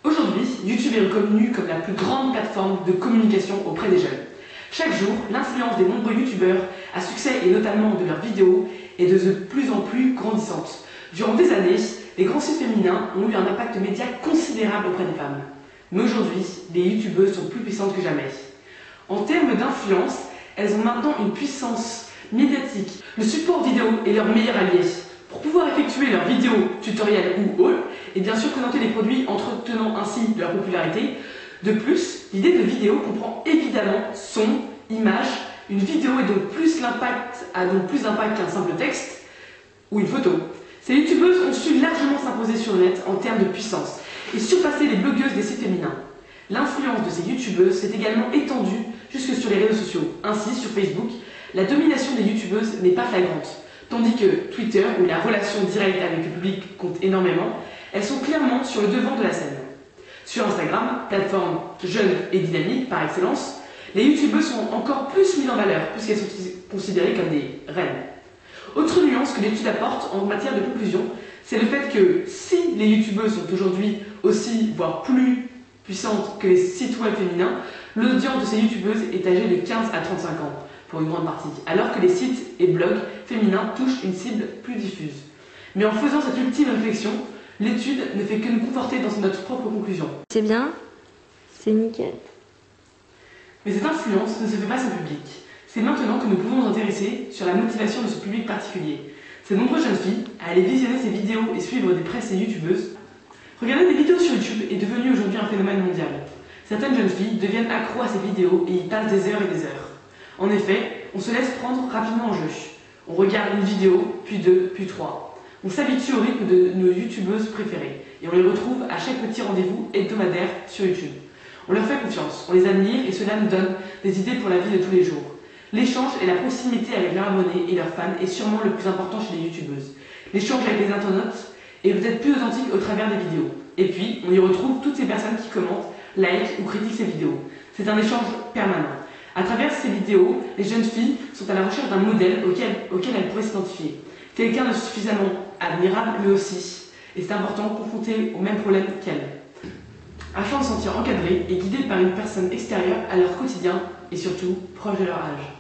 Aujourd'hui, YouTube est reconnu comme la plus grande plateforme de communication auprès des jeunes. Chaque jour, l'influence des nombreux youtubeurs à succès et notamment de leurs vidéos est de plus en plus grandissante. Durant des années, les grands sites féminins ont eu un impact média considérable auprès des femmes. Mais aujourd'hui, les youtubeuses sont plus puissantes que jamais. En termes d'influence, elles ont maintenant une puissance médiatique. Le support vidéo est leur meilleur allié. Pour pouvoir effectuer leurs vidéos, tutoriels ou hauls, et bien sûr présenter les produits entretenant ainsi leur popularité. De plus, l'idée de vidéo comprend évidemment son, image. Une vidéo a donc plus d'impact qu'un simple texte ou une photo. Ces youtubeuses ont su largement s'imposer sur le net en termes de puissance et surpasser les blogueuses des sites féminins. L'influence de ces youtubeuses s'est également étendue jusque sur les réseaux sociaux. Ainsi, sur Facebook, la domination des youtubeuses n'est pas flagrante, tandis que Twitter, où la relation directe avec le public compte énormément, elles sont clairement sur le devant de la scène. Sur Instagram, plateforme jeune et dynamique par excellence, les youtubeuses sont encore plus mises en valeur puisqu'elles sont considérées comme des reines. Autre nuance que l'étude apporte en matière de conclusion, c'est le fait que si les youtubeuses sont aujourd'hui aussi, voire plus puissantes que les sites web féminins, l'audience de ces youtubeuses est âgée de 15 à 35 ans, pour une grande partie, alors que les sites et blogs féminins touchent une cible plus diffuse. Mais en faisant cette ultime réflexion, l'étude ne fait que nous conforter dans notre propre conclusion. C'est bien, c'est nickel. Mais cette influence ne se fait pas sans public. C'est maintenant que nous pouvons nous intéresser sur la motivation de ce public particulier. Ces nombreuses jeunes filles à aller visionner ces vidéos et suivre des presses et youtubeuses. Regarder des vidéos sur YouTube est devenu aujourd'hui un phénomène mondial. Certaines jeunes filles deviennent accros à ces vidéos et y passent des heures et des heures. En effet, on se laisse prendre rapidement en jeu. On regarde une vidéo, puis deux, puis trois. On s'habitue au rythme de nos youtubeuses préférées et on les retrouve à chaque petit rendez-vous hebdomadaire sur YouTube. On leur fait confiance, on les admire et cela nous donne des idées pour la vie de tous les jours. L'échange et la proximité avec leurs abonnés et leurs fans est sûrement le plus important chez les youtubeuses. L'échange avec les internautes est peut-être plus authentique au travers des vidéos. Et puis, on y retrouve toutes ces personnes qui commentent, like ou critiquent ces vidéos. C'est un échange permanent. À travers ces vidéos, les jeunes filles sont à la recherche d'un modèle auquel elles pourraient s'identifier. Quelqu'un de suffisamment admirable, mais aussi, et c'est important, confronté aux mêmes problèmes qu'elles. Afin de se sentir encadrées et guidées par une personne extérieure à leur quotidien et surtout proche de leur âge.